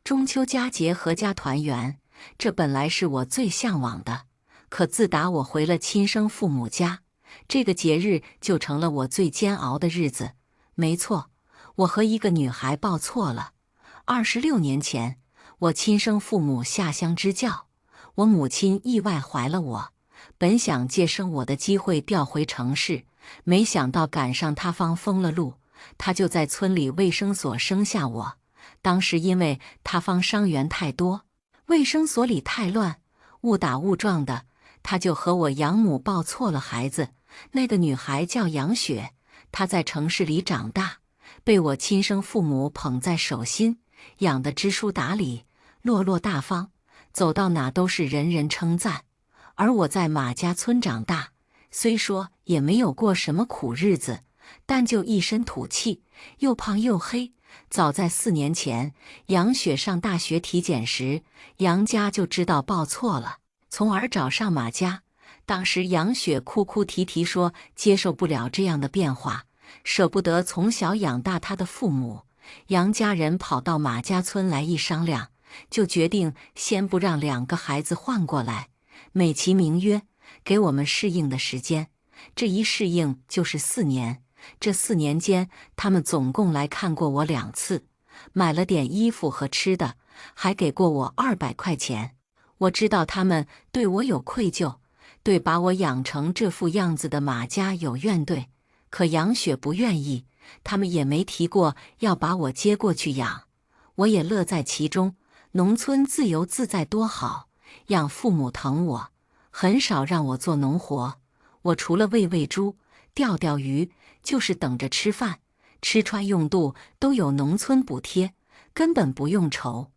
中秋佳节合家团圆，这本来是我最向往的。可自打我回了亲生父母家，这个节日就成了我最煎熬的日子。没错，我和一个女孩抱错了。26年前，我亲生父母下乡支教，我母亲意外怀了我，本想借生我的机会调回城市，没想到赶上塌方封了路，她就在村里卫生所生下我。当时因为塌方伤员太多，卫生所里太乱，误打误撞的，她就和我养母抱错了孩子。那个女孩叫杨雪，她在城市里长大，被我亲生父母捧在手心，养得知书达理，落落大方，走到哪都是人人称赞。而我在马家村长大，虽说也没有过什么苦日子，但就一身土气，又胖又黑。早在4年前，杨雪上大学体检时，杨家就知道抱错了，从而找上马家。当时杨雪哭哭啼啼说接受不了这样的变化，舍不得从小养大她的父母。杨家人跑到马家村来一商量，就决定先不让2个孩子换过来，美其名曰给我们适应的时间。这一适应就是4年。这4年间，他们总共来看过我2次，买了点衣服和吃的，还给过我200块钱。我知道他们对我有愧疚，对把我养成这副样子的马家有怨怼，可杨雪不愿意，他们也没提过要把我接过去养。我也乐在其中，农村自由自在多好，养父母疼我，很少让我做农活。我除了喂喂猪、钓钓鱼，就是等着吃饭，吃穿用度都有农村补贴，根本不用愁。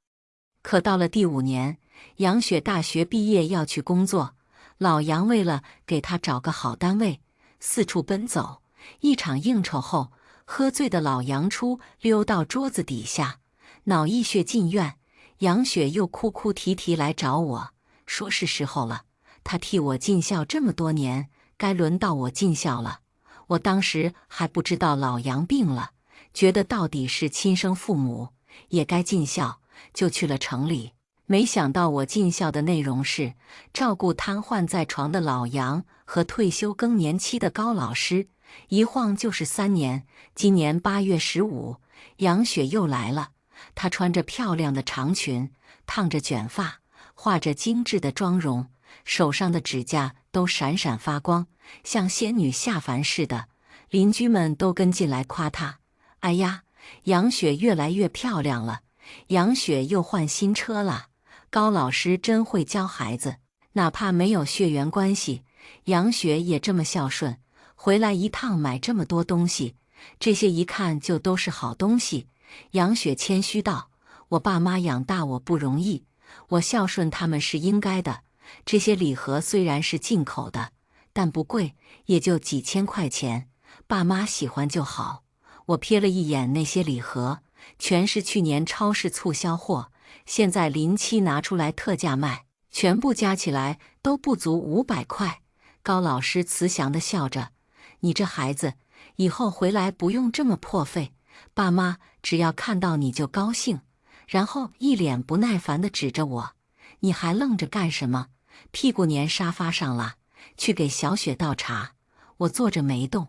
可到了第5年，杨雪大学毕业要去工作，老杨为了给她找个好单位，四处奔走。一场应酬后，喝醉的老杨出溜到桌子底下，脑溢血进院。杨雪又哭哭啼啼来找我，说是时候了，她替我尽孝这么多年，该轮到我尽孝了。我当时还不知道老杨病了，觉得到底是亲生父母，也该尽孝，就去了城里。没想到我尽孝的内容是照顾瘫痪在床的老杨和退休更年期的高老师，一晃就是3年。今年8月15，杨雪又来了。她穿着漂亮的长裙，烫着卷发，画着精致的妆容，手上的指甲都闪闪发光，像仙女下凡似的。邻居们都跟进来夸她：“哎呀，杨雪越来越漂亮了，杨雪又换新车了。高老师真会教孩子，哪怕没有血缘关系，杨雪也这么孝顺，回来一趟买这么多东西，这些一看就都是好东西。”杨雪谦虚道：“我爸妈养大我不容易，我孝顺他们是应该的。这些礼盒虽然是进口的，但不贵，也就几千块钱，爸妈喜欢就好。”我瞥了一眼那些礼盒，全是去年超市促销货，现在临期拿出来特价卖，全部加起来都不足500块。高老师慈祥地笑着：“你这孩子，以后回来不用这么破费，爸妈只要看到你就高兴。”然后一脸不耐烦地指着我：“你还愣着干什么？屁股粘沙发上了，去给小雪倒茶。”我坐着没动。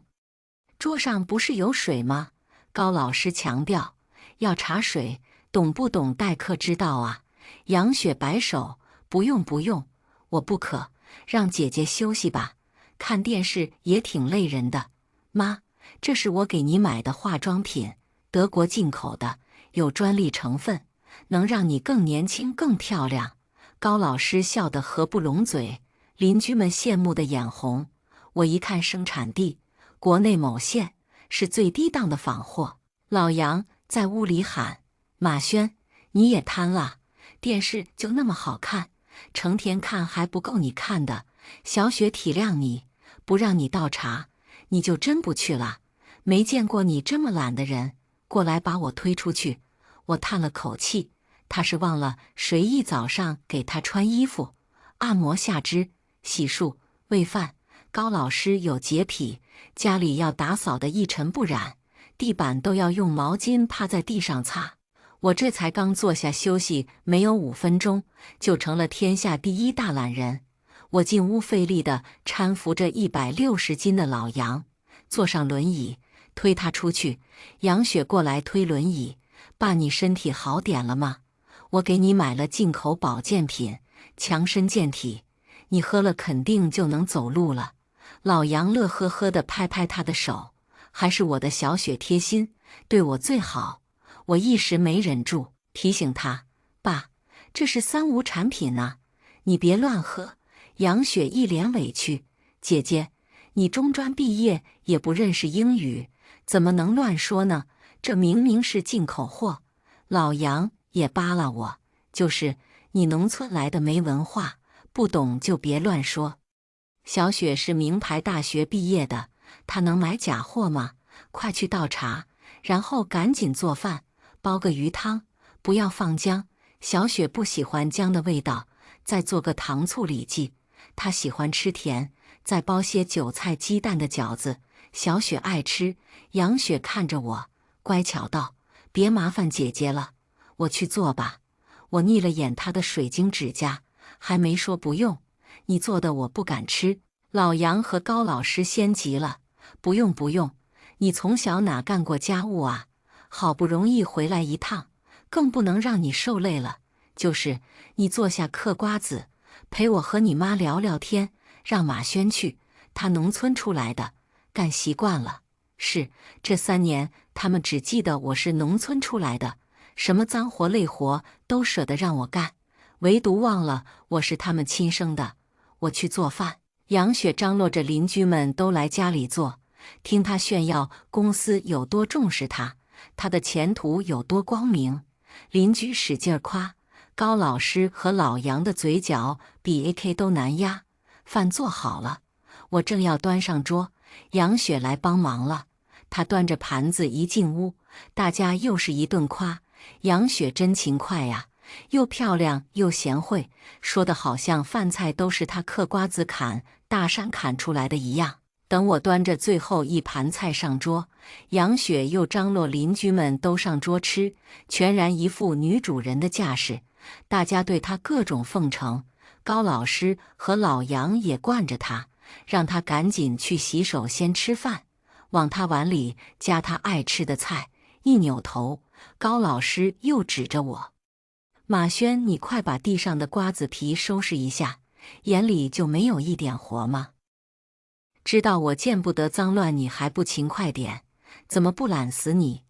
桌上不是有水吗？高老师强调：“要茶水，懂不懂待客之道啊？”杨雪摆手：“不用不用，我不渴，让姐姐休息吧，看电视也挺累人的。妈，这是我给你买的化妆品，德国进口的，有专利成分，能让你更年轻更漂亮。”高老师笑得合不拢嘴，邻居们羡慕得眼红。我一看生产地，国内某县，是最低档的仿货。老杨在屋里喊：“马轩，你也贪了？电视就那么好看，成天看还不够你看的。小雪体谅你，不让你倒茶，你就真不去了？没见过你这么懒的人，过来把我推出去。”我叹了口气，他是忘了谁一早上给他穿衣服、按摩下肢、洗漱、喂饭。高老师有洁癖，家里要打扫得一尘不染，地板都要用毛巾趴在地上擦。我这才刚坐下休息，没有5分钟，就成了天下第一大懒人。我进屋费力地搀扶着160斤的老杨，坐上轮椅，推他出去。杨雪过来推轮椅：“爸，你身体好点了吗？我给你买了进口保健品，强身健体，你喝了肯定就能走路了。”老杨乐呵呵地拍拍他的手：“还是我的小雪贴心，对我最好。”我一时没忍住，提醒他：“爸，这是3无产品呢，你别乱喝。”杨雪一脸委屈：“姐姐，你中专毕业也不认识英语，怎么能乱说呢？这明明是进口货。”老杨也扒拉我：“就是你农村来的没文化，不懂就别乱说。小雪是名牌大学毕业的，她能买假货吗？快去倒茶，然后赶紧做饭，煲个鱼汤，不要放姜。小雪不喜欢姜的味道，再做个糖醋里脊。她喜欢吃甜，再包些韭菜鸡蛋的饺子。小雪爱吃。”杨雪看着我，乖巧道：“别麻烦姐姐了，我去做吧。”我睨了眼她的水晶指甲，还没说不用。你做的我不敢吃。老杨和高老师先急了：“不用不用，你从小哪干过家务啊？好不容易回来一趟，更不能让你受累了。就是你坐下嗑瓜子，陪我和你妈聊聊天。让马轩去，他农村出来的，干习惯了。是，这3年他们只记得我是农村出来的，什么脏活累活都舍得让我干，唯独忘了我是他们亲生的。我去做饭。”杨雪张罗着邻居们都来家里坐，听她炫耀公司有多重视她，她的前途有多光明。邻居使劲夸，高老师和老杨的嘴角比 AK 都难压。饭做好了，我正要端上桌，杨雪来帮忙了。她端着盘子一进屋，大家又是一顿夸：“杨雪真勤快呀，又漂亮又贤惠。”说的好像饭菜都是她嗑瓜子砍大山砍出来的一样。等我端着最后一盘菜上桌，杨雪又张罗邻居们都上桌吃，全然一副女主人的架势。大家对她各种奉承，高老师和老杨也惯着她，让她赶紧去洗手先吃饭，往她碗里夹她爱吃的菜。一扭头，高老师又指着我：“马轩，你快把地上的瓜子皮收拾一下，眼里就没有一点活吗？知道我见不得脏乱，你还不勤快点，怎么不懒死你？”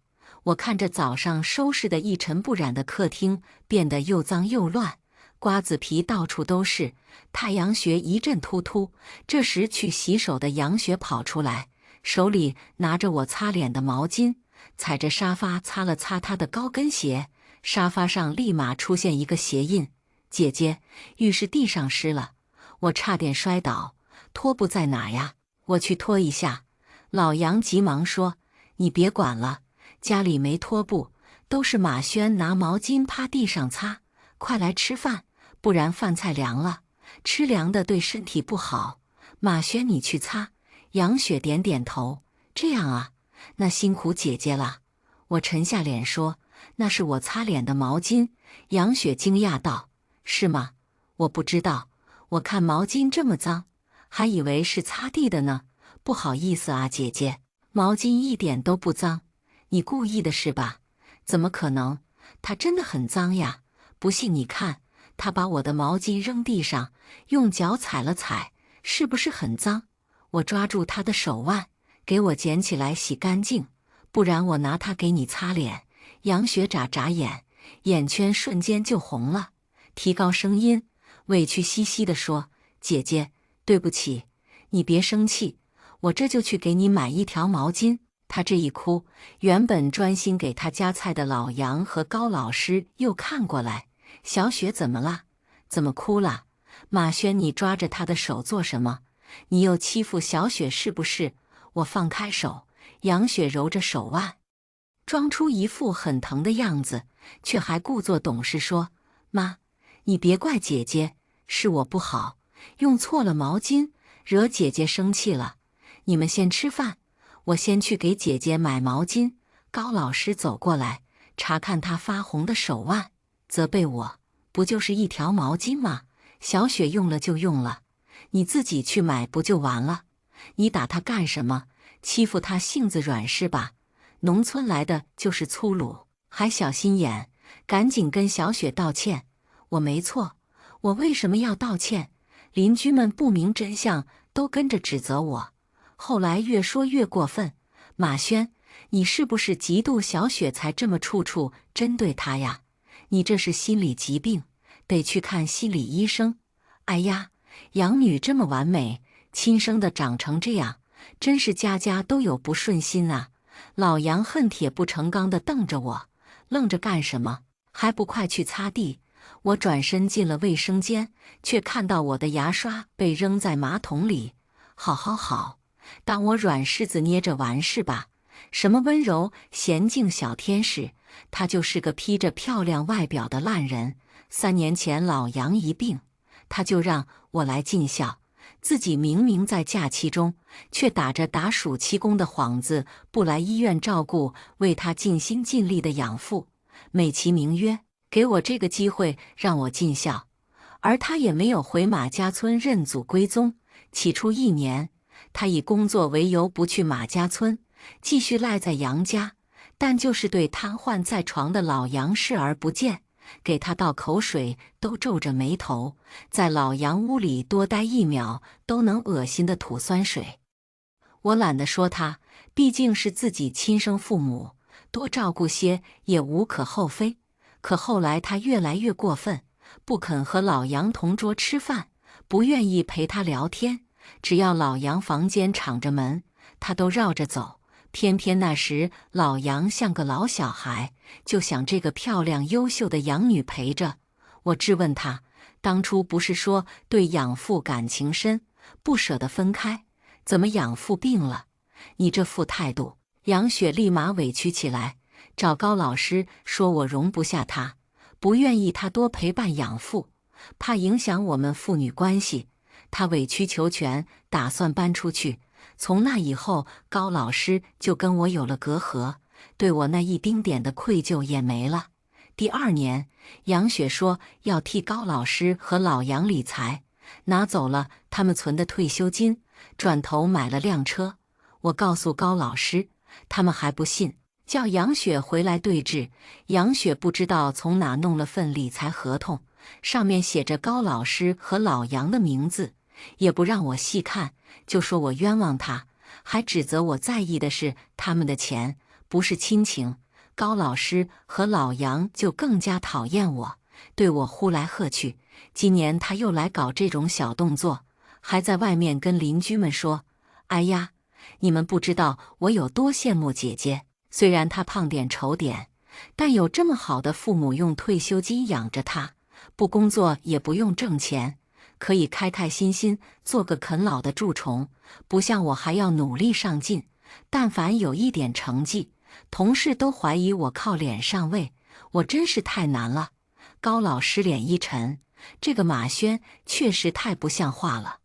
我看着早上收拾得一尘不染的客厅变得又脏又乱，瓜子皮到处都是，太阳穴一阵突突。这时去洗手的杨雪跑出来，手里拿着我擦脸的毛巾，踩着沙发擦了擦她的高跟鞋，沙发上立马出现一个鞋印。“姐姐，浴室地上湿了。”我差点摔倒。“拖布在哪呀？我去拖一下。”老杨急忙说：“你别管了，家里没拖布，都是马轩拿毛巾趴地上擦。快来吃饭，不然饭菜凉了，吃凉的对身体不好。马轩，你去擦。”杨雪点点头：“这样啊，那辛苦姐姐了。”我沉下脸说：“那是我擦脸的毛巾。”杨雪惊讶道：“是吗？我不知道，我看毛巾这么脏，还以为是擦地的呢。不好意思啊，姐姐，毛巾一点都不脏，你故意的是吧？”“怎么可能？它真的很脏呀！不信你看，他把我的毛巾扔地上，用脚踩了踩，是不是很脏？”我抓住他的手腕：“给我捡起来洗干净，不然我拿它给你擦脸。”杨雪眨眨眼，眼圈瞬间就红了，提高声音，委屈兮兮地说：“姐姐，对不起，你别生气，我这就去给你买一条毛巾。”他这一哭，原本专心给他夹菜的老杨和高老师又看过来：“小雪怎么了？怎么哭了？马轩，你抓着他的手做什么？你又欺负小雪是不是？”我放开手，杨雪揉着手腕，装出一副很疼的样子，却还故作懂事说：“妈，你别怪姐姐，是我不好，用错了毛巾，惹姐姐生气了。你们先吃饭，我先去给姐姐买毛巾。”高老师走过来，查看他发红的手腕，责备我：不就是一条毛巾吗？小雪用了就用了，你自己去买不就完了？你打他干什么？欺负他性子软是吧？农村来的就是粗鲁，还小心眼，赶紧跟小雪道歉。我没错，我为什么要道歉？邻居们不明真相，都跟着指责我。后来越说越过分，马轩，你是不是嫉妒小雪才这么处处针对她呀？你这是心理疾病，得去看心理医生。哎呀，养女这么完美，亲生的长成这样，真是家家都有不顺心啊！老杨恨铁不成钢地瞪着我，愣着干什么？还不快去擦地！我转身进了卫生间，却看到我的牙刷被扔在马桶里。好好好，当我软柿子捏着玩是吧？什么温柔娴静小天使，他就是个披着漂亮外表的烂人。3年前老杨一病，他就让我来尽孝，自己明明在假期中，却打着打暑期工的幌子不来医院照顾为他尽心尽力的养父，美其名曰给我这个机会让我尽孝。而他也没有回马家村认祖归宗。起初1年，他以工作为由不去马家村，继续赖在杨家，但就是对瘫痪在床的老杨视而不见，给他倒口水都皱着眉头，在老杨屋里多待1秒都能恶心的吐酸水。我懒得说他，毕竟是自己亲生父母，多照顾些也无可厚非。可后来他越来越过分，不肯和老杨同桌吃饭，不愿意陪他聊天，只要老杨房间敞着门，他都绕着走。偏偏那时老杨像个老小孩，就想这个漂亮优秀的养女陪着。我质问他，当初不是说对养父感情深，不舍得分开，怎么养父病了？你这副态度！杨雪立马委屈起来，找高老师说我容不下他，不愿意他多陪伴养父，怕影响我们父女关系。他委曲求全，打算搬出去。从那以后，高老师就跟我有了隔阂，对我那一丁点的愧疚也没了。第2年，杨雪说要替高老师和老杨理财，拿走了他们存的退休金，转头买了辆车。我告诉高老师，他们还不信，叫杨雪回来对质。杨雪不知道从哪弄了份理财合同，上面写着高老师和老杨的名字，也不让我细看，就说我冤枉他，还指责我在意的是他们的钱，不是亲情。高老师和老杨就更加讨厌我，对我呼来喝去。今年他又来搞这种小动作，还在外面跟邻居们说：哎呀，你们不知道我有多羡慕姐姐，虽然她胖点丑点，但有这么好的父母用退休金养着她，不工作也不用挣钱，可以开开心心做个啃老的蛀虫，不像我还要努力上进。但凡有一点成绩，同事都怀疑我靠脸上位，我真是太难了。高老师脸一沉，这个马轩确实太不像话了，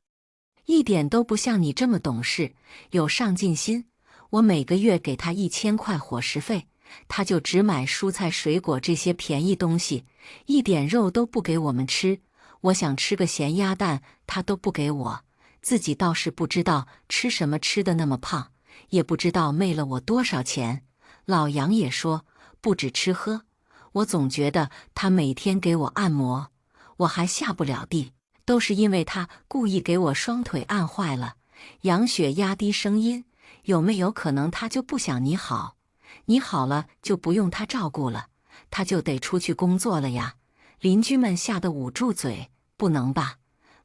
一点都不像你这么懂事，有上进心。我每个月给他1000块伙食费，他就只买蔬菜水果这些便宜东西，一点肉都不给我们吃。我想吃个咸鸭蛋，他都不给我。自己倒是不知道吃什么吃得那么胖，也不知道昧了我多少钱。老杨也说不止吃喝，我总觉得他每天给我按摩，我还下不了地，都是因为他故意给我双腿按坏了。杨雪压低声音，有没有可能他就不想你好？你好了就不用他照顾了，他就得出去工作了呀。邻居们吓得捂住嘴，不能吧？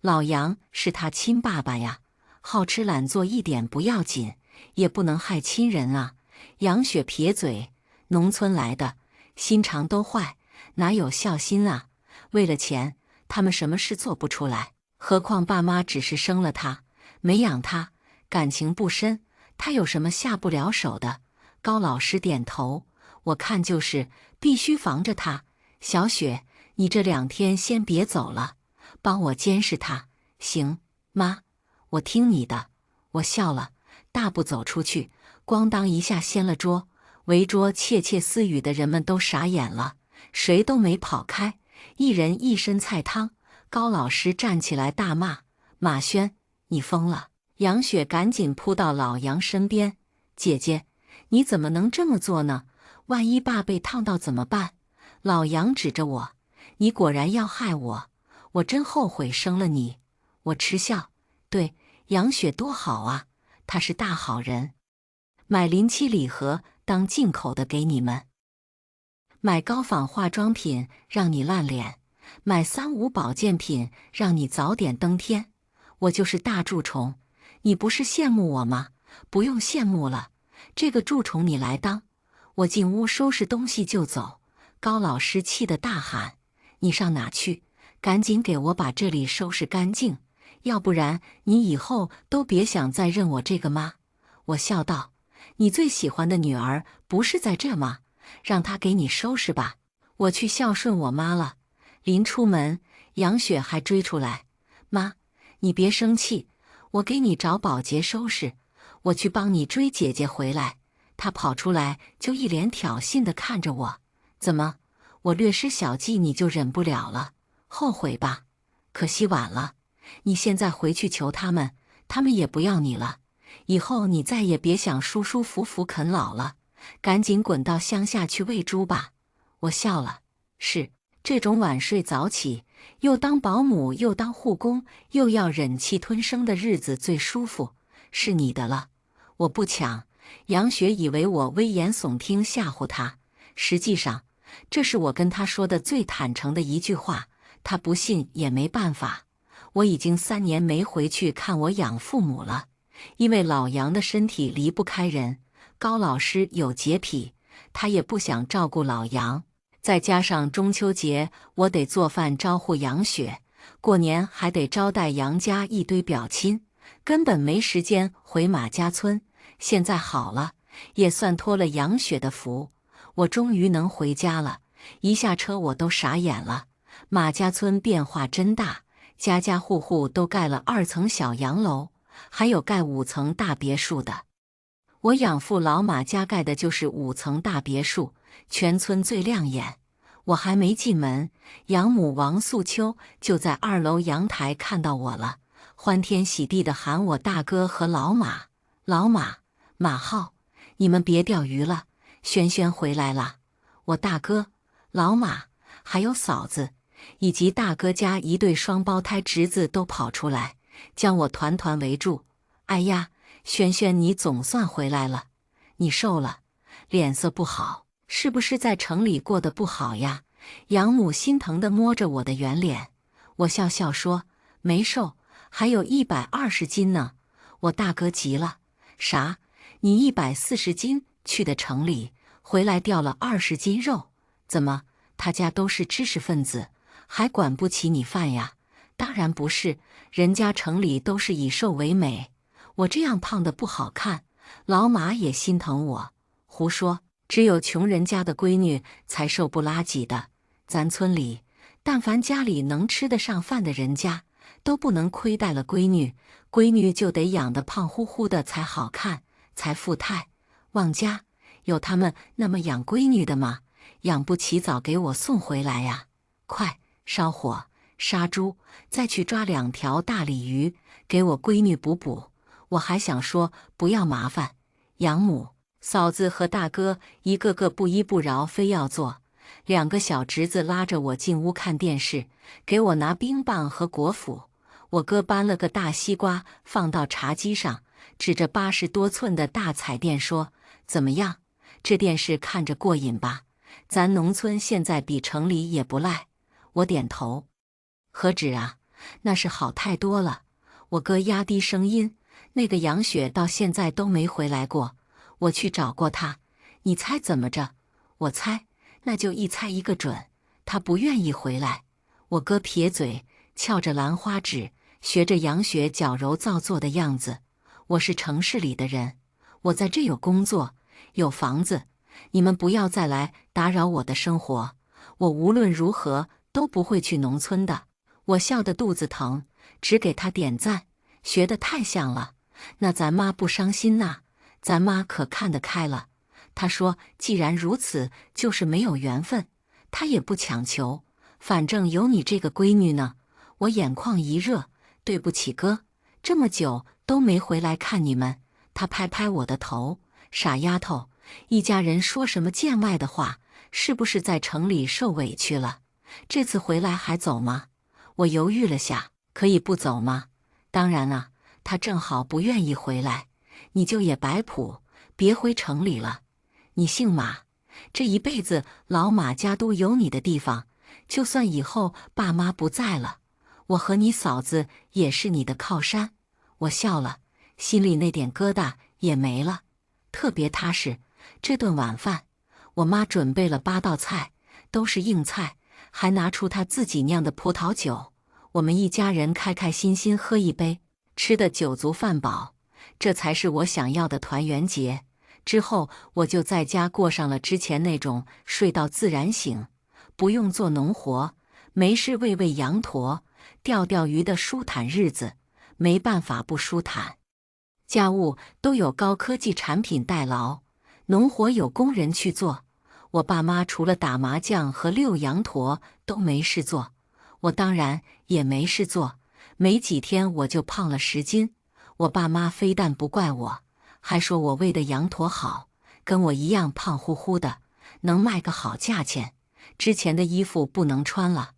老杨是他亲爸爸呀，好吃懒做一点不要紧，也不能害亲人啊。杨雪撇嘴，农村来的，心肠都坏，哪有孝心啊？为了钱，他们什么事做不出来，何况爸妈只是生了他，没养他，感情不深，他有什么下不了手的？高老师点头，我看就是必须防着他。小雪，你这2天先别走了，帮我监视他。行，妈，我听你的。我笑了，大步走出去，咣当一下掀了桌。围桌窃窃私语的人们都傻眼了，谁都没跑开，一人一身菜汤。高老师站起来大骂：马轩，你疯了！杨雪赶紧扑到老杨身边：姐姐，你怎么能这么做呢？万一爸被烫到怎么办？老杨指着我：你果然要害我，我真后悔生了你。我嗤笑：对，杨雪多好啊，她是大好人。买临期礼盒当进口的给你们，买高仿化妆品让你烂脸，买3、5保健品让你早点登天。我就是大蛀虫，你不是羡慕我吗？不用羡慕了，这个蛀虫你来当。我进屋收拾东西就走，高老师气得大喊：你上哪去？赶紧给我把这里收拾干净，要不然你以后都别想再认我这个妈。我笑道：你最喜欢的女儿不是在这吗？让她给你收拾吧，我去孝顺我妈了。临出门，杨雪还追出来：妈，你别生气，我给你找保洁收拾，我去帮你追姐姐回来。她跑出来就一脸挑衅地看着我：怎么，我略施小计你就忍不了了？后悔吧？可惜晚了，你现在回去求他们，他们也不要你了。以后你再也别想舒舒服服啃老了，赶紧滚到乡下去喂猪吧。我笑了，是，这种晚睡早起，又当保姆又当护工，又要忍气吞声的日子最舒服，是你的了，我不抢。杨雪以为我危言耸听吓唬她，实际上这是我跟她说的最坦诚的一句话，她不信也没办法。我已经3年没回去看我养父母了。因为老杨的身体离不开人，高老师有洁癖，他也不想照顾老杨。再加上中秋节我得做饭招呼杨雪，过年还得招待杨家一堆表亲，根本没时间回马家村。现在好了，也算托了杨雪的福，我终于能回家了。一下车我都傻眼了，马家村变化真大，家家户户都盖了2层小洋楼，还有盖5层大别墅的。我养父老马家盖的就是5层大别墅，全村最亮眼。我还没进门，养母王素秋就在2楼阳台看到我了，欢天喜地地喊我大哥和老马。老马，马浩，你们别钓鱼了，轩轩回来了。我大哥、老马还有嫂子，以及大哥家1对双胞胎侄子都跑出来，将我团团围住。哎呀，轩轩，你总算回来了，你瘦了，脸色不好，是不是在城里过得不好呀？养母心疼地摸着我的圆脸，我笑笑说：没瘦，还有120斤呢。我大哥急了：啥？你140斤去的城里，回来掉了20斤肉？怎么，他家都是知识分子，还管不起你饭呀？当然不是，人家城里都是以瘦为美，我这样胖的不好看。老马也心疼我，胡说，只有穷人家的闺女才瘦不拉几的。咱村里，但凡家里能吃得上饭的人家，都不能亏待了闺女，闺女就得养得胖乎乎的才好看，才富态。旺家有他们那么养闺女的吗？养不起早给我送回来呀！快烧火杀猪，再去抓2条大鲤鱼，给我闺女补补。我还想说不要麻烦，养母、嫂子和大哥一个个不依不饶，非要做。2个小侄子拉着我进屋看电视，给我拿冰棒和果脯。我哥搬了个大西瓜放到茶几上，指着80多寸的大彩电说：怎么样，这电视看着过瘾吧？咱农村现在比城里也不赖。我点头。何止啊，那是好太多了。我哥压低声音：那个杨雪到现在都没回来过，我去找过她，你猜怎么着？我猜，那就一猜一个准，她不愿意回来。我哥撇嘴，翘着兰花指，学着杨雪矫揉造作的样子。我是城市里的人，我在这有工作，有房子，你们不要再来打扰我的生活。我无论如何都不会去农村的。我笑得肚子疼，只给他点赞，学得太像了。那咱妈不伤心呐，咱妈可看得开了。他说既然如此，就是没有缘分，他也不强求，反正有你这个闺女呢。我眼眶一热，对不起哥，这么久都没回来看你们。他拍拍我的头，傻丫头，一家人说什么见外的话，是不是在城里受委屈了？这次回来还走吗？我犹豫了下，可以不走吗？当然啊，他正好不愿意回来，你就也摆谱，别回城里了。你姓马，这一辈子老马家都有你的地方，就算以后爸妈不在了，我和你嫂子也是你的靠山。我笑了，心里那点疙瘩也没了，特别踏实。这顿晚饭，我妈准备了8道菜，都是硬菜，还拿出她自己酿的葡萄酒。我们一家人开开心心喝一杯，吃得酒足饭饱，这才是我想要的团圆节。之后我就在家过上了之前那种睡到自然醒，不用做农活，没事喂喂羊驼，钓钓鱼的舒坦日子。没办法不舒坦，家务都有高科技产品代劳，农活有工人去做。我爸妈除了打麻将和遛羊驼都没事做，我当然也没事做。没几天我就胖了10斤，我爸妈非但不怪我，还说我喂的羊驼好，跟我一样胖乎乎的，能卖个好价钱。之前的衣服不能穿了，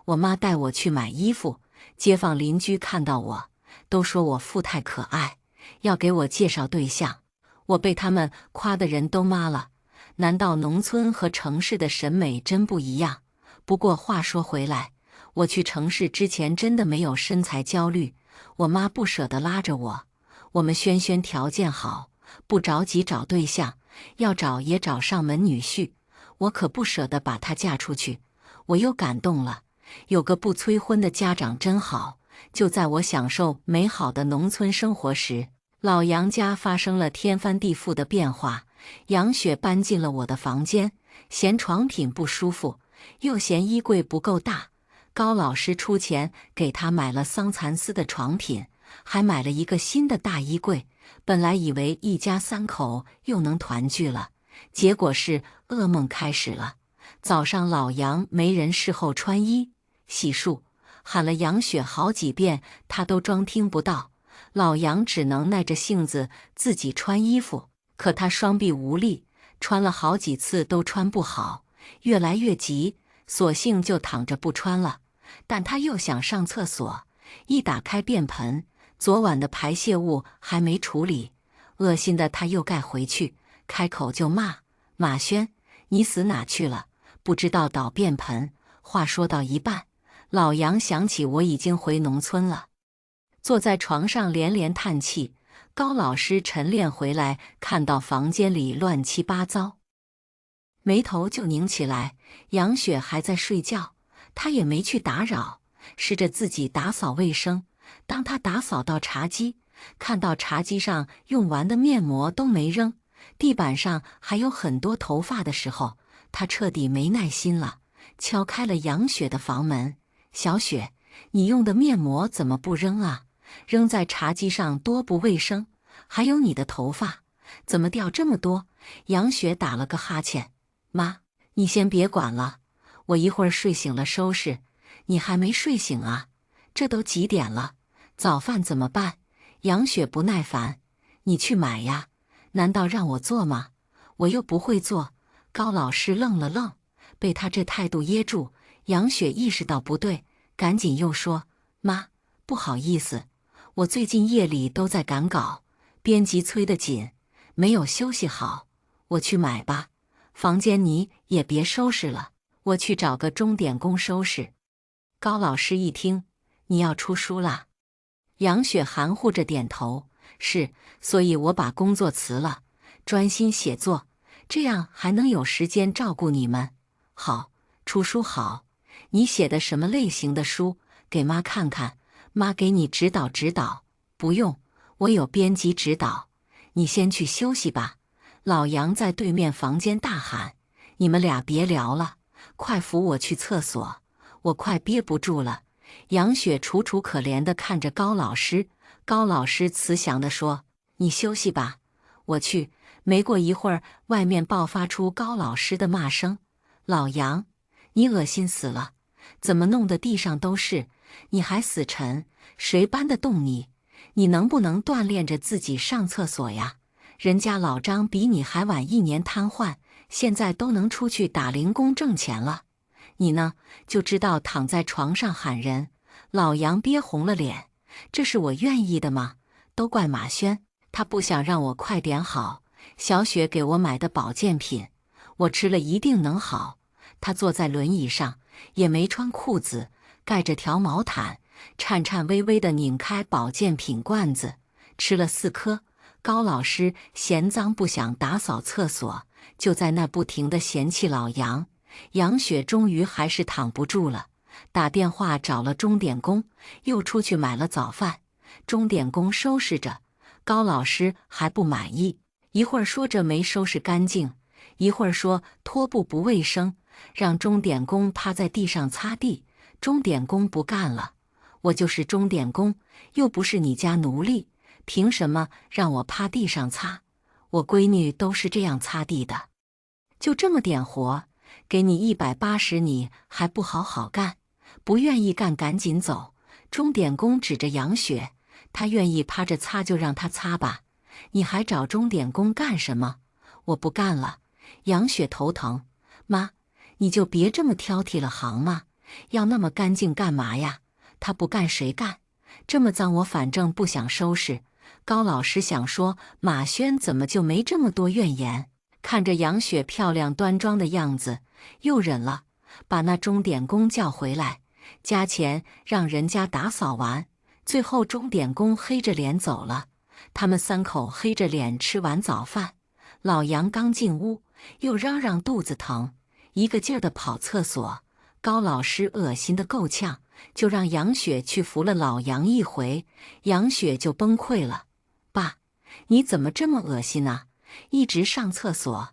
我妈带我去买衣服，街坊邻居看到我，都说我富态可爱，要给我介绍对象。我被他们夸的人都麻了。难道农村和城市的审美真不一样？不过话说回来，我去城市之前真的没有身材焦虑。我妈不舍得拉着我们轩轩条件好，不着急找对象，要找也找上门女婿。我可不舍得把她嫁出去。我又感动了，有个不催婚的家长真好。就在我享受美好的农村生活时，老杨家发生了天翻地覆的变化。杨雪搬进了我的房间，嫌床品不舒服，又嫌衣柜不够大。高老师出钱给她买了桑蚕丝的床品，还买了一个新的大衣柜。本来以为一家3口又能团聚了，结果是噩梦开始了。早上老杨没人侍候穿衣、洗漱，喊了杨雪好几遍，她都装听不到。老杨只能耐着性子自己穿衣服，可他双臂无力，穿了好几次都穿不好，越来越急，索性就躺着不穿了。但他又想上厕所，一打开便盆，昨晚的排泄物还没处理，恶心的他又盖回去，开口就骂：马轩，你死哪去了？不知道倒便盆。话说到一半，老杨想起我已经回农村了，坐在床上连连叹气。高老师晨练回来，看到房间里乱七八糟，眉头就拧起来。杨雪还在睡觉，他也没去打扰，试着自己打扫卫生。当他打扫到茶几，看到茶几上用完的面膜都没扔，地板上还有很多头发的时候，他彻底没耐心了，敲开了杨雪的房门：小雪，你用的面膜怎么不扔啊？扔在茶几上多不卫生，还有你的头发，怎么掉这么多？杨雪打了个哈欠：妈，你先别管了，我一会儿睡醒了收拾。你还没睡醒啊？这都几点了？早饭怎么办？杨雪不耐烦：你去买呀，难道让我做吗？我又不会做。高老师愣了愣，被他这态度噎住。杨雪意识到不对，赶紧又说：妈，不好意思，我最近夜里都在赶稿，编辑催得紧，没有休息好。我去买吧，房间你也别收拾了，我去找个钟点工收拾。高老师一听，你要出书啦？杨雪含糊着点头：是，所以我把工作辞了，专心写作，这样还能有时间照顾你们。好，出书好，你写的什么类型的书？给妈看看，妈给你指导指导。不用，我有编辑指导，你先去休息吧。老杨在对面房间大喊：你们俩别聊了，快扶我去厕所，我快憋不住了。杨雪楚楚可怜地看着高老师，高老师慈祥地说：你休息吧，我去。没过一会儿，外面爆发出高老师的骂声：“老杨，你恶心死了！怎么弄得地上都是？你还死沉，谁搬得动你？你能不能锻炼着自己上厕所呀？人家老张比你还晚1年瘫痪，现在都能出去打零工挣钱了。你呢，就知道躺在床上喊人。”老杨憋红了脸：“这是我愿意的吗？都怪马轩，他不想让我快点好。小雪给我买的保健品，我吃了一定能好。”他坐在轮椅上，也没穿裤子，盖着条毛毯，颤颤巍巍地拧开保健品罐子，吃了4颗。高老师嫌脏不想打扫厕所，就在那不停地嫌弃老杨。杨雪终于还是躺不住了，打电话找了钟点工，又出去买了早饭。钟点工收拾着，高老师还不满意，一会儿说着没收拾干净，一会儿说拖布不卫生，让钟点工趴在地上擦地。钟点工不干了：“我就是钟点工，又不是你家奴隶，凭什么让我趴地上擦？我闺女都是这样擦地的。就这么点活，给你180，你还不好好干？不愿意干赶紧走。”钟点工指着杨雪：“她愿意趴着擦就让她擦吧，你还找钟点工干什么？”“我不干了。”杨雪头疼：“妈，你就别这么挑剔了行吗？要那么干净干嘛呀？他不干谁干？这么脏我反正不想收拾。”高老师想说马轩怎么就没这么多怨言，看着杨雪漂亮端庄的样子，又忍了，把那钟点工叫回来，加钱让人家打扫完。最后钟点工黑着脸走了。他们3口黑着脸吃完早饭。老杨刚进屋，又嚷嚷肚子疼，一个劲儿地跑厕所。高老师恶心得够呛，就让杨雪去扶了老杨一回，杨雪就崩溃了：“爸，你怎么这么恶心啊？一直上厕所，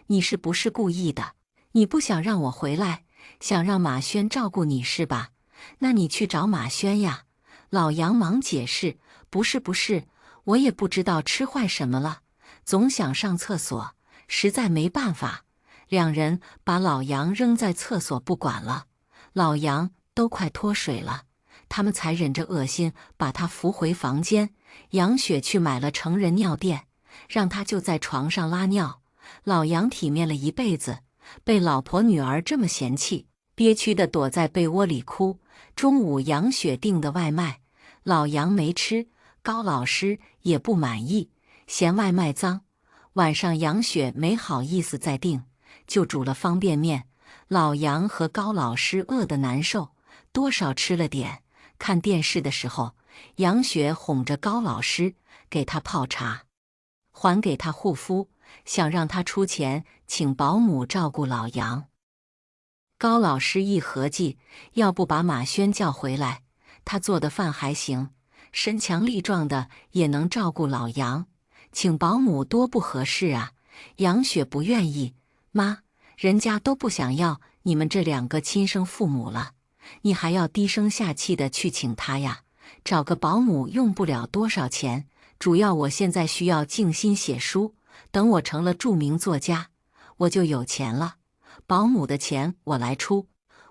你是不是故意的？你不想让我回来，想让马轩照顾你是吧？那你去找马轩呀。”老杨忙解释：“不是，我也不知道吃坏什么了，总想上厕所，实在没办法。”2人把老杨扔在厕所不管了，老杨都快脱水了，他们才忍着恶心把他扶回房间。杨雪去买了成人尿垫，让他就在床上拉尿。老杨体面了一辈子，被老婆女儿这么嫌弃，憋屈地躲在被窝里哭。中午杨雪订的外卖，老杨没吃，高老师也不满意，嫌外卖脏。晚上杨雪没好意思再订，就煮了方便面。老杨和高老师饿得难受，多少吃了点。看电视的时候，杨雪哄着高老师，给他泡茶，还给他护肤，想让他出钱请保姆照顾老杨。高老师一合计，要不把马轩叫回来，他做的饭还行，身强力壮的，也能照顾老杨。请保姆多不合适啊！杨雪不愿意：“妈，人家都不想要你们这2个亲生父母了，你还要低声下气的去请他呀？找个保姆用不了多少钱，主要我现在需要静心写书，等我成了著名作家，我就有钱了。保姆的钱我来出，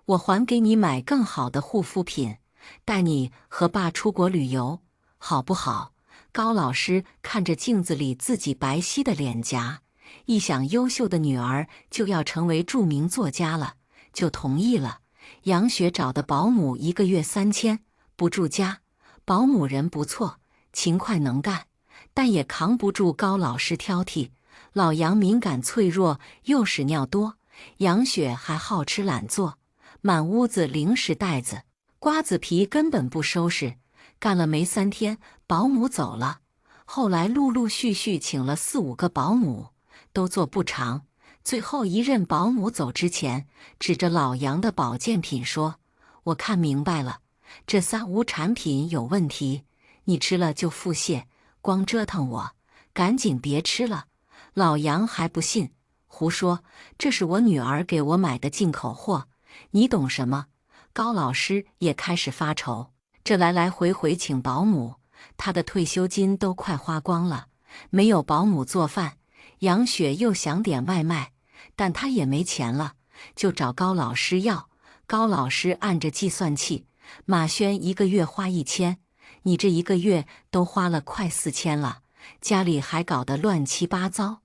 我还给你买更好的护肤品，带你和爸出国旅游，好不好？”高老师看着镜子里自己白皙的脸颊，一想优秀的女儿就要成为著名作家了，就同意了。杨雪找的保姆1个月3000，不住家，保姆人不错，勤快能干，但也扛不住高老师挑剔。老杨敏感脆弱，又屎尿多，杨雪还好吃懒做，满屋子零食袋子、瓜子皮根本不收拾。干了没3天，保姆走了。后来陆陆续续请了4、5个保姆，都做不长。最后一任保姆走之前，指着老杨的保健品说：“我看明白了，这3无产品有问题，你吃了就腹泻，光折腾我，赶紧别吃了。”老杨还不信，胡说：“这是我女儿给我买的进口货，你懂什么？”高老师也开始发愁，这来来回回请保姆，他的退休金都快花光了，没有保姆做饭，杨雪又想点外卖，但她也没钱了，就找高老师要。高老师按着计算器，马轩一个月花1000，你这一个月都花了快4000了，家里还搞得乱七八糟。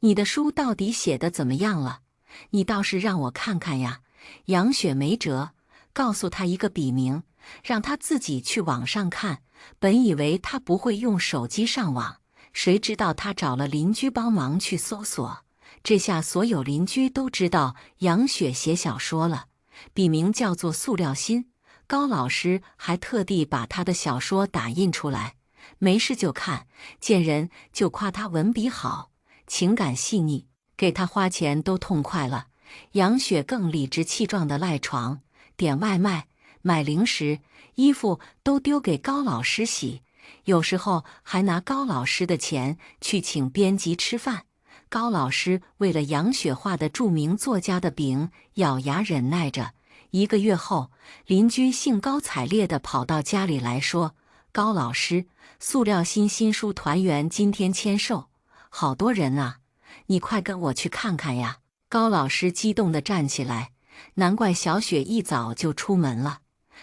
你的书到底写得怎么样了？你倒是让我看看呀。杨雪没辙，告诉他一个笔名，让他自己去网上看。本以为他不会用手机上网，谁知道他找了邻居帮忙去搜索。这下所有邻居都知道杨雪写小说了，笔名叫做塑料心。高老师还特地把他的小说打印出来，没事就看，见人就夸他文笔好，情感细腻，给他花钱都痛快了。杨雪更理直气壮地赖床，点外卖，买零食，衣服都丢给高老师洗，有时候还拿高老师的钱去请编辑吃饭。高老师为了杨雪画的著名作家的饼，咬牙忍耐着。1个月后，邻居兴高采烈地跑到家里来说：“高老师，塑料心新书团圆今天签售，好多人啊，你快跟我去看看呀！”高老师激动地站起来，难怪小雪一早就出门了。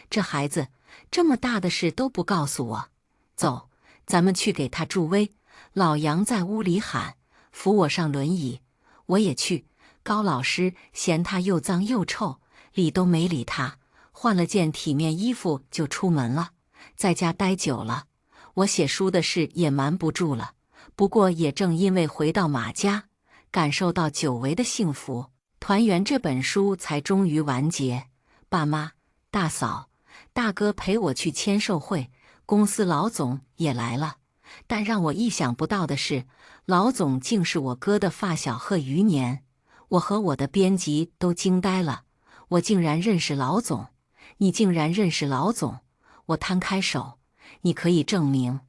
这孩子这么大的事都不告诉我。走，咱们去给他助威。老杨在屋里喊，扶我上轮椅。我也去。高老师嫌他又脏又臭，理都没理他，换了件体面衣服就出门了。在家待久了，我写书的事也瞒不住了。不过也正因为回到马家，感受到久违的幸福，团圆这本书才终于完结。爸妈、大嫂、大哥陪我去签售会，公司老总也来了。但让我意想不到的是，老总竟是我哥的发小贺余年。我和我的编辑都惊呆了，我竟然认识老总，你竟然认识老总。我摊开手，你可以证明。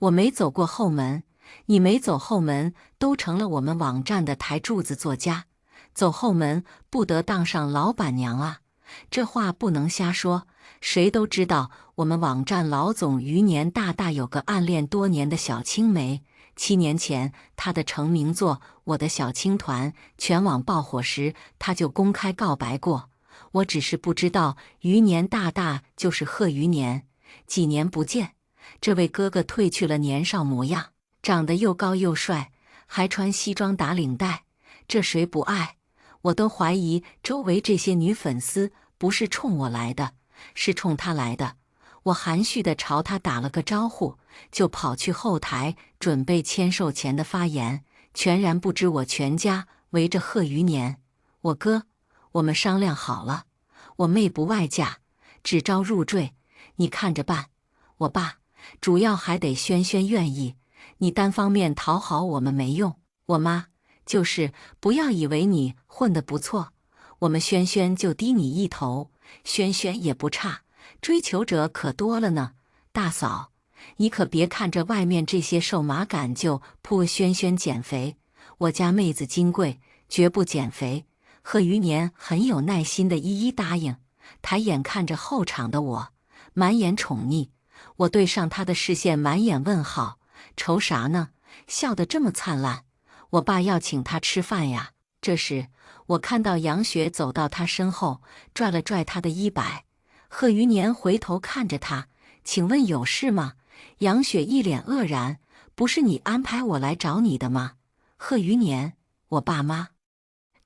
我没走过后门，你没走后门，都成了我们网站的台柱子作家。走后门不得当上老板娘啊！这话不能瞎说，谁都知道我们网站老总余年大大有个暗恋多年的小青梅。7年前他的成名作《我的小青团》全网爆火时，他就公开告白过。我只是不知道余年大大就是贺余年。几年不见，这位哥哥褪去了年少模样，长得又高又帅，还穿西装打领带，这谁不爱？我都怀疑周围这些女粉丝不是冲我来的，是冲他来的。我含蓄地朝他打了个招呼，就跑去后台准备签售前的发言，全然不知我全家围着贺余年。我哥，我们商量好了，我妹不外嫁，只招入赘，你看着办。我爸，主要还得轩轩愿意，你单方面讨好我们没用。我妈，就是不要以为你混得不错，我们轩轩就低你一头，轩轩也不差，追求者可多了呢。大嫂，你可别看着外面这些瘦马杆就扑轩轩减肥，我家妹子金贵，绝不减肥。贺余年很有耐心地一一答应，抬眼看着后场的我，满眼宠溺。我对上他的视线满眼问号，愁啥呢？笑得这么灿烂。我爸要请他吃饭呀。这时我看到杨雪走到他身后，拽了拽他的衣摆。贺余年回头看着他，请问有事吗？杨雪一脸愕然，不是你安排我来找你的吗？贺余年，我爸妈。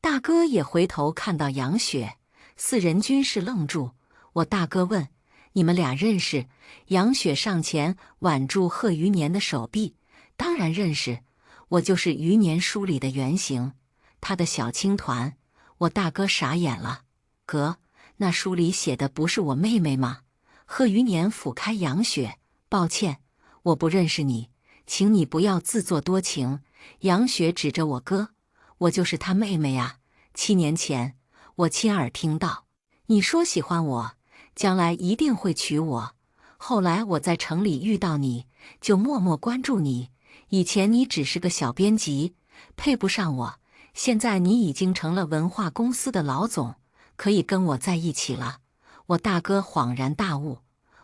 大哥也回头看到杨雪，四人均是愣住。我大哥问，你们俩认识？杨雪上前挽住贺余年的手臂，当然认识，我就是余年书里的原型，他的小青团。我大哥傻眼了，哥，那书里写的不是我妹妹吗？贺余年抚开杨雪，抱歉，我不认识你，请你不要自作多情。杨雪指着我哥，我就是他妹妹呀。7年前我亲耳听到你说喜欢我，将来一定会娶我。后来我在城里遇到你，就默默关注你。以前你只是个小编辑，配不上我，现在你已经成了文化公司的老总，可以跟我在一起了。我大哥恍然大悟，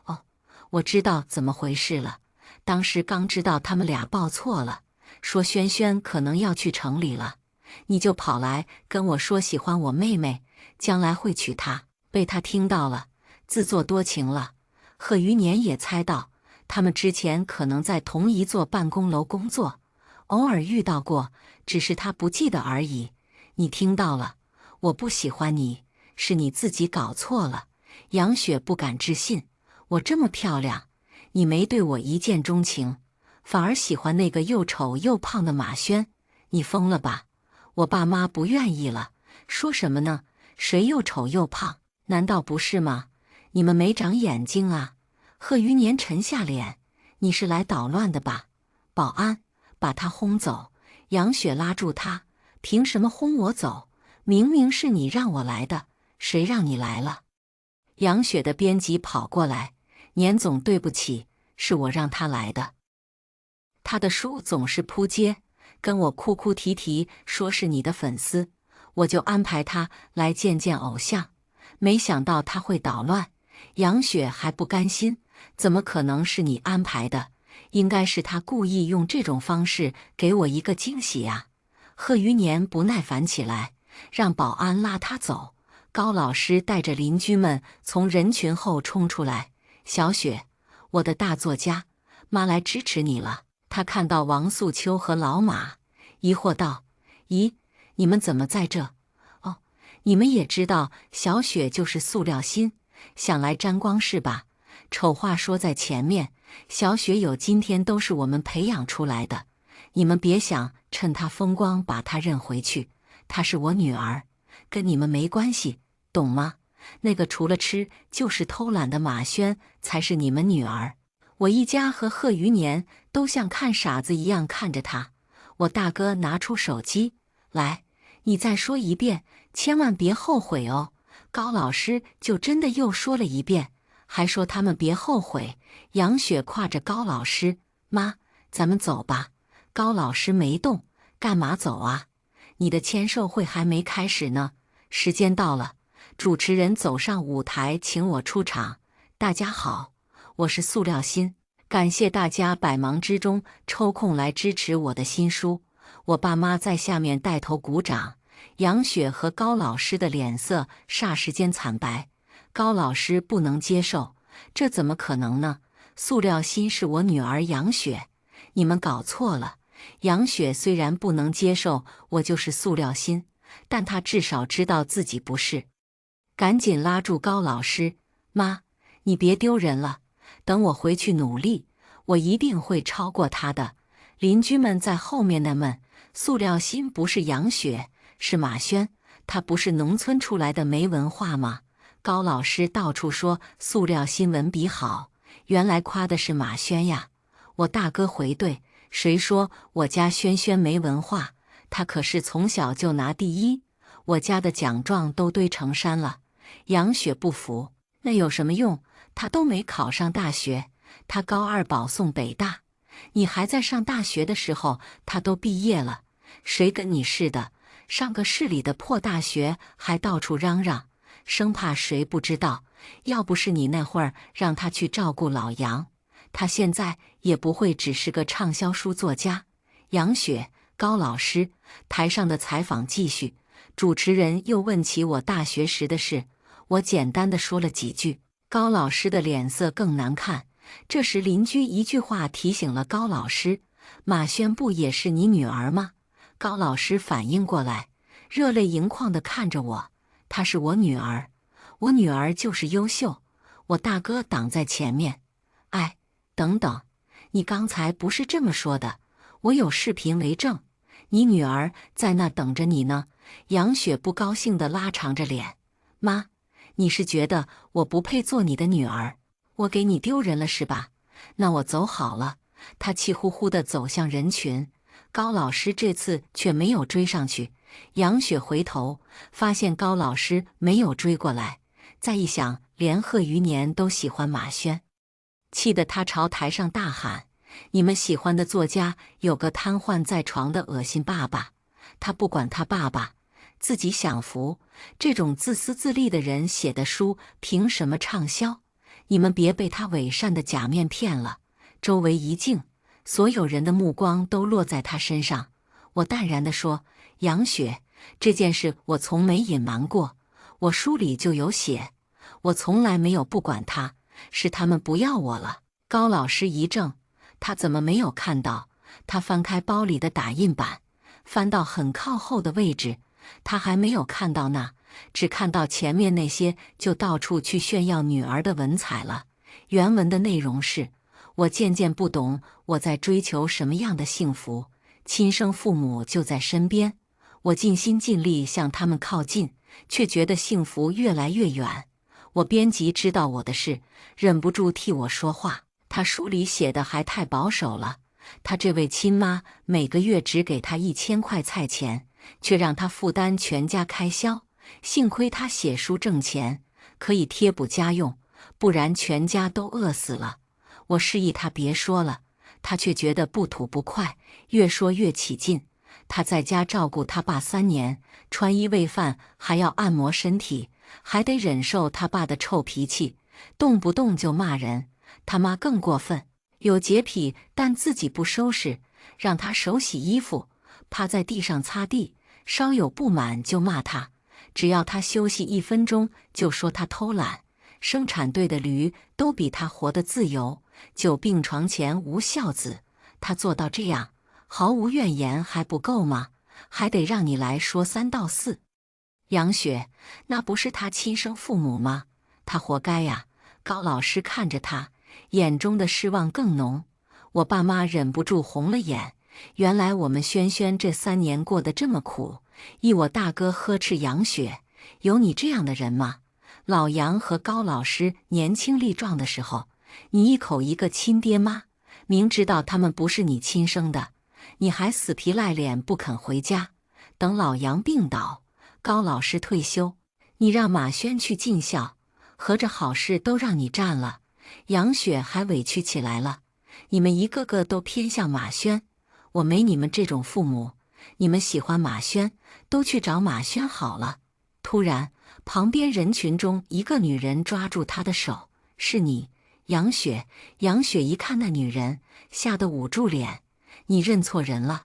哦，我知道怎么回事了。当时刚知道他们俩报错了，说轩轩可能要去城里了，你就跑来跟我说喜欢我妹妹，将来会娶她。被他听到了，自作多情了。贺余年也猜到，他们之前可能在同一座办公楼工作，偶尔遇到过，只是他不记得而已。你听到了，我不喜欢你，是你自己搞错了。杨雪不敢置信，我这么漂亮，你没对我一见钟情，反而喜欢那个又丑又胖的马轩，你疯了吧？我爸妈不愿意了，说什么呢？谁又丑又胖？难道不是吗？你们没长眼睛啊！贺余年沉下脸，你是来捣乱的吧？保安，把他轰走！杨雪拉住他，凭什么轰我走？明明是你让我来的，谁让你来了？杨雪的编辑跑过来，年总对不起，是我让他来的。他的书总是扑街，跟我哭哭啼啼说是你的粉丝，我就安排他来见见偶像。没想到他会捣乱，杨雪还不甘心，怎么可能是你安排的？应该是他故意用这种方式给我一个惊喜呀！贺余年不耐烦起来，让保安拉他走。高老师带着邻居们从人群后冲出来：“小雪，我的大作家，妈来支持你了。”他看到王素秋和老马，疑惑道：“咦，你们怎么在这？哦，你们也知道小雪就是塑料心，想来沾光是吧？丑话说在前面，小雪有今天都是我们培养出来的，你们别想趁她风光把她认回去。她是我女儿，跟你们没关系，懂吗？那个除了吃就是偷懒的马轩才是你们女儿。”我一家和贺余年都像看傻子一样看着他。我大哥拿出手机来，你再说一遍，千万别后悔哦。高老师就真的又说了一遍，还说他们别后悔。杨雪挎着高老师，妈，咱们走吧。高老师没动，干嘛走啊？你的签售会还没开始呢。时间到了，主持人走上舞台，请我出场。大家好，我是塑料心，感谢大家百忙之中抽空来支持我的新书。我爸妈在下面带头鼓掌。杨雪和高老师的脸色霎时间惨白。高老师不能接受，这怎么可能呢？塑料心是我女儿杨雪，你们搞错了。杨雪虽然不能接受我就是塑料心，但她至少知道自己不是。赶紧拉住高老师，妈，你别丢人了。等我回去努力，我一定会超过他的。邻居们在后面纳闷，塑料心不是杨雪，是马轩，他不是农村出来的没文化吗？高老师到处说塑料心文笔好，原来夸的是马轩呀。我大哥回怼，谁说我家轩轩没文化？他可是从小就拿第一，我家的奖状都堆成山了。杨雪不服，那有什么用？他都没考上大学，他高二保送北大，你还在上大学的时候，他都毕业了。谁跟你似的，上个市里的破大学还到处嚷嚷，生怕谁不知道。要不是你那会儿让他去照顾老杨，他现在也不会只是个畅销书作家。杨雪，高老师，台上的采访继续，主持人又问起我大学时的事，我简单的说了几句。高老师的脸色更难看。这时邻居一句话提醒了高老师：“马轩不也是你女儿吗？”高老师反应过来，热泪盈眶地看着我：“她是我女儿，我女儿就是优秀。”我大哥挡在前面：“哎，等等，你刚才不是这么说的，我有视频为证，你女儿在那等着你呢。”杨雪不高兴地拉长着脸：“妈，你是觉得我不配做你的女儿，我给你丢人了是吧？那我走好了。”他气呼呼地走向人群，高老师这次却没有追上去。杨雪回头发现高老师没有追过来，再一想，连贺余年都喜欢马轩，气得他朝台上大喊：“你们喜欢的作家有个瘫痪在床的恶心爸爸，他不管他爸爸，自己享福。这种自私自利的人写的书凭什么畅销？你们别被他伪善的假面骗了。”周围一静，所有人的目光都落在他身上。我淡然地说：“杨雪，这件事我从没隐瞒过，我书里就有写，我从来没有不管他，是他们不要我了。”高老师一怔，他怎么没有看到？他翻开包里的打印版，翻到很靠后的位置，他还没有看到那，只看到前面那些就到处去炫耀女儿的文采了。原文的内容是：我渐渐不懂我在追求什么样的幸福，亲生父母就在身边，我尽心尽力向他们靠近，却觉得幸福越来越远。我编辑知道我的事，忍不住替我说话。他书里写的还太保守了，他这位亲妈每个月只给他1000块菜钱，却让他负担全家开销。幸亏他写书挣钱，可以贴补家用，不然全家都饿死了。我示意他别说了，他却觉得不吐不快，越说越起劲。他在家照顾他爸3年，穿衣喂饭，还要按摩身体，还得忍受他爸的臭脾气，动不动就骂人。他妈更过分，有洁癖但自己不收拾，让他手洗衣服，趴在地上擦地，稍有不满就骂他，只要他休息1分钟就说他偷懒。生产队的驴都比他活得自由，久病床前无孝子。他做到这样，毫无怨言还不够吗？还得让你来说3道4。杨雪，那不是他亲生父母吗？他活该呀！高老师看着他，眼中的失望更浓。我爸妈忍不住红了眼。原来我们轩轩这3年过得这么苦。我大哥呵斥杨雪：“有你这样的人吗？老杨和高老师年轻力壮的时候，你一口一个亲爹妈，明知道他们不是你亲生的，你还死皮赖脸不肯回家。等老杨病倒，高老师退休，你让马轩去尽孝，合着好事都让你占了。杨雪还委屈起来了。你们一个个都偏向马轩，我没你们这种父母。你们喜欢马轩，都去找马轩好了。”突然，旁边人群中一个女人抓住他的手：“是你，杨雪。”杨雪一看那女人，吓得捂住脸：“你认错人了，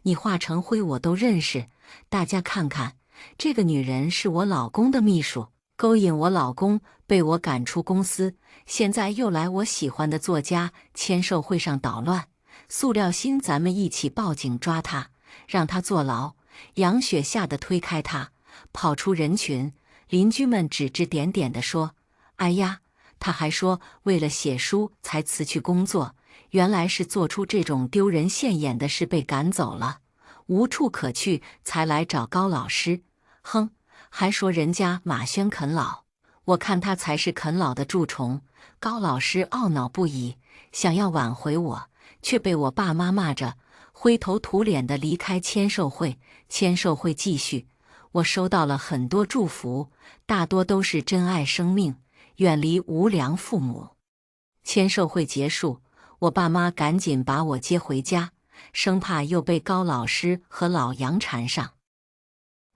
你化成灰我都认识。大家看看，这个女人是我老公的秘书，勾引我老公，被我赶出公司，现在又来我喜欢的作家签售会上捣乱。塑料心，咱们一起报警抓她，让她坐牢。”杨雪吓得推开他，跑出人群。邻居们指指点点地说：“哎呀，他还说为了写书才辞去工作，原来是做出这种丢人现眼的事被赶走了，无处可去才来找高老师。哼，还说人家马轩啃老，我看他才是啃老的蛀虫。”高老师懊恼不已，想要挽回我，却被我爸妈骂着，灰头土脸地离开签售会。签售会继续，我收到了很多祝福，大多都是珍爱生命，远离无良父母。签售会结束，我爸妈赶紧把我接回家，生怕又被高老师和老杨缠上。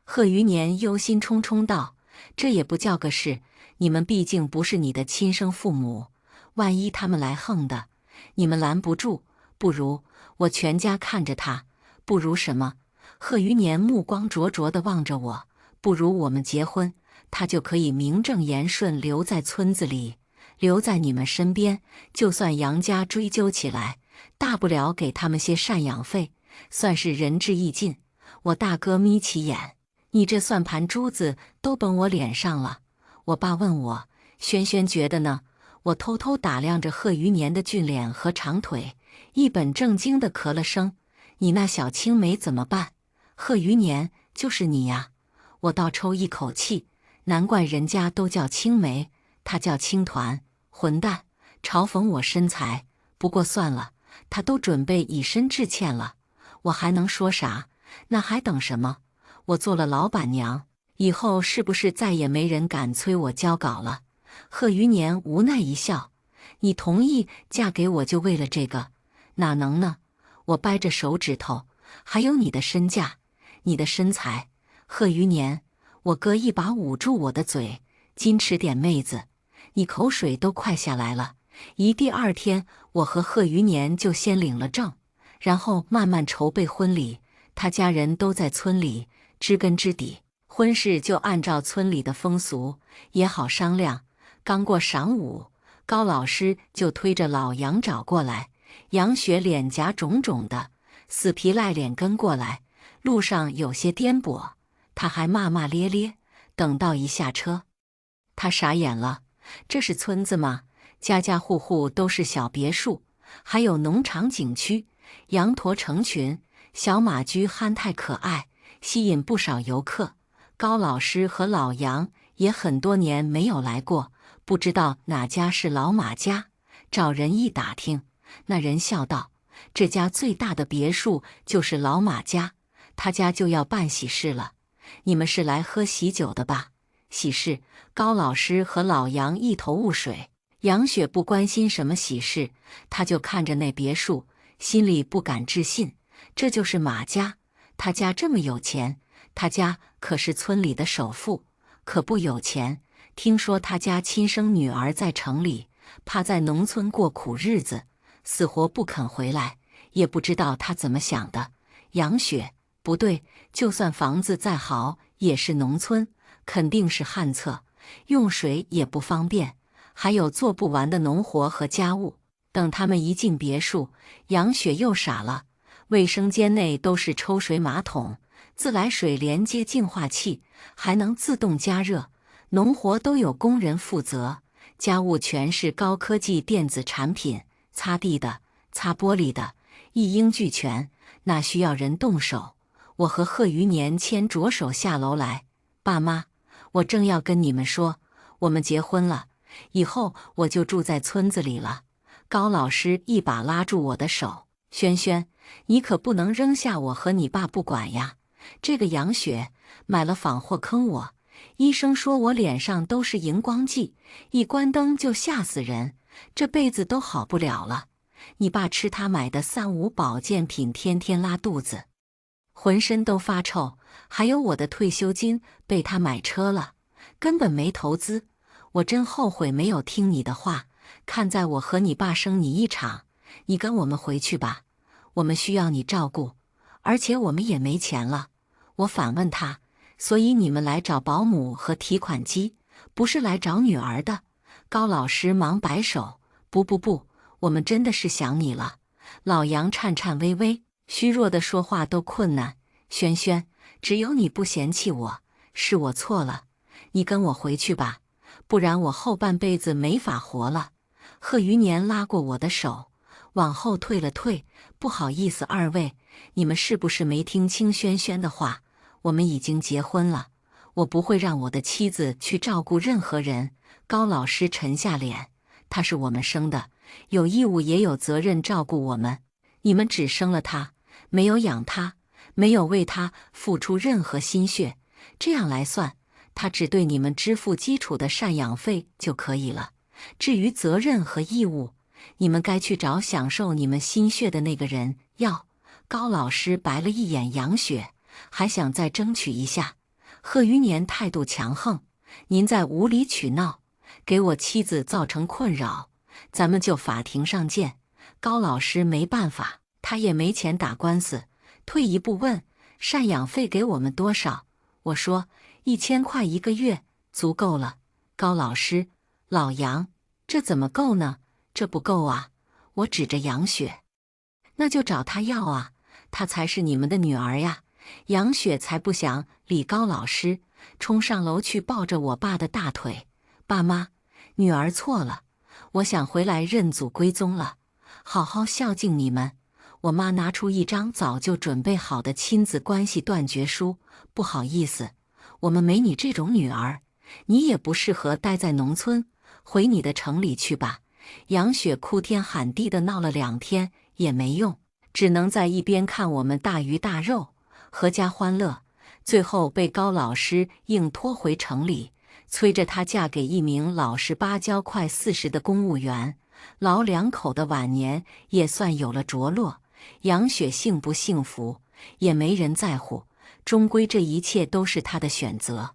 贺余年忧心忡忡道：“这也不叫个事，你们毕竟不是你的亲生父母，万一他们来横的，你们拦不住。不如我全家看着他，不如什么？”贺余年目光灼灼地望着我：“不如我们结婚，他就可以名正言顺留在村子里，留在你们身边。就算杨家追究起来，大不了给他们些赡养费，算是仁至义尽。”我大哥眯起眼：“你这算盘珠子都崩我脸上了。”我爸问我：“轩轩觉得呢？”我偷偷打量着贺余年的俊脸和长腿，一本正经地咳了声：“你那小青梅怎么办？”“贺余年，就是你呀！”我倒抽一口气，难怪人家都叫青梅，他叫青团，混蛋，嘲讽我身材。不过算了，他都准备以身致歉了，我还能说啥？那还等什么？我做了老板娘，以后是不是再也没人敢催我交稿了？贺余年无奈一笑：“你同意嫁给我就为了这个？哪能呢？”我掰着手指头：“还有你的身价，你的身材。”贺余年，我哥一把捂住我的嘴：“矜持点妹子，你口水都快下来了，第二天，我和贺余年就先领了证，然后慢慢筹备婚礼。他家人都在村里，知根知底，婚事就按照村里的风俗，也好商量。刚过晌午，高老师就推着老杨找过来。杨雪脸颊肿肿的，死皮赖脸跟过来，路上有些颠簸，他还骂骂咧咧。等到一下车，他傻眼了。这是村子吗？家家户户都是小别墅，还有农场景区，羊驼成群，小马驹憨态可爱，吸引不少游客。高老师和老杨也很多年没有来过，不知道哪家是老马家。找人一打听，那人笑道：“这家最大的别墅就是老马家，他家就要办喜事了。你们是来喝喜酒的吧？”喜事？高老师和老杨一头雾水。杨雪不关心什么喜事，她就看着那别墅，心里不敢置信。这就是马家，他家这么有钱，他家可是村里的首富，可不有钱。听说他家亲生女儿在城里，怕在农村过苦日子，死活不肯回来，也不知道他怎么想的。杨雪，不对，就算房子再好，也是农村，肯定是旱厕，用水也不方便，还有做不完的农活和家务。等他们一进别墅，杨雪又傻了。卫生间内都是抽水马桶，自来水连接净化器，还能自动加热。农活都有工人负责，家务全是高科技电子产品，擦地的、擦玻璃的，一应俱全，哪需要人动手？我和贺余年牵着手下楼来。爸妈，我正要跟你们说，我们结婚了，以后我就住在村子里了。高老师一把拉住我的手：“轩轩，你可不能扔下我和你爸不管呀！这个杨雪买了仿货坑我，医生说我脸上都是荧光剂，一关灯就吓死人，这辈子都好不了了。你爸吃他买的3、5保健品，天天拉肚子，浑身都发臭，还有我的退休金被他买车了，根本没投资。我真后悔没有听你的话，看在我和你爸生你一场，你跟我们回去吧，我们需要你照顾，而且我们也没钱了。”我反问他：“所以你们来找保姆和提款机，不是来找女儿的？”高老师忙摆手：“不，我们真的是想你了。”老杨颤颤巍巍，虚弱的说话都困难：“轩轩，只有你不嫌弃我，是我错了，你跟我回去吧，不然我后半辈子没法活了。”贺余年拉过我的手，往后退了退：“不好意思，二位，你们是不是没听清轩轩的话？我们已经结婚了，我不会让我的妻子去照顾任何人。”高老师沉下脸：“他是我们生的，有义务也有责任照顾我们。你们只生了他，没有养他，没有为他付出任何心血。这样来算，他只对你们支付基础的赡养费就可以了。至于责任和义务，你们该去找享受你们心血的那个人要。”高老师白了一眼杨雪，还想再争取一下。贺余年态度强横：“您在无理取闹，给我妻子造成困扰，咱们就法庭上见。”高老师没办法，他也没钱打官司，退一步问：“赡养费给我们多少？”我说：“1000块1个月，足够了。”高老师：“老杨，这怎么够呢？这不够啊！”我指着杨雪：“那就找他要啊，她才是你们的女儿呀！”杨雪才不想理高老师，冲上楼去抱着我爸的大腿：“爸妈，女儿错了，我想回来认祖归宗了，好好孝敬你们。”我妈拿出一张早就准备好的亲子关系断绝书：“不好意思，我们没你这种女儿，你也不适合待在农村，回你的城里去吧。”杨雪哭天喊地的闹了2天也没用，只能在一边看我们大鱼大肉，阖家欢乐。最后被高老师硬拖回城里，催着她嫁给一名老实巴交快40的公务员。老两口的晚年也算有了着落。杨雪幸不幸福也没人在乎，终归这一切都是她的选择。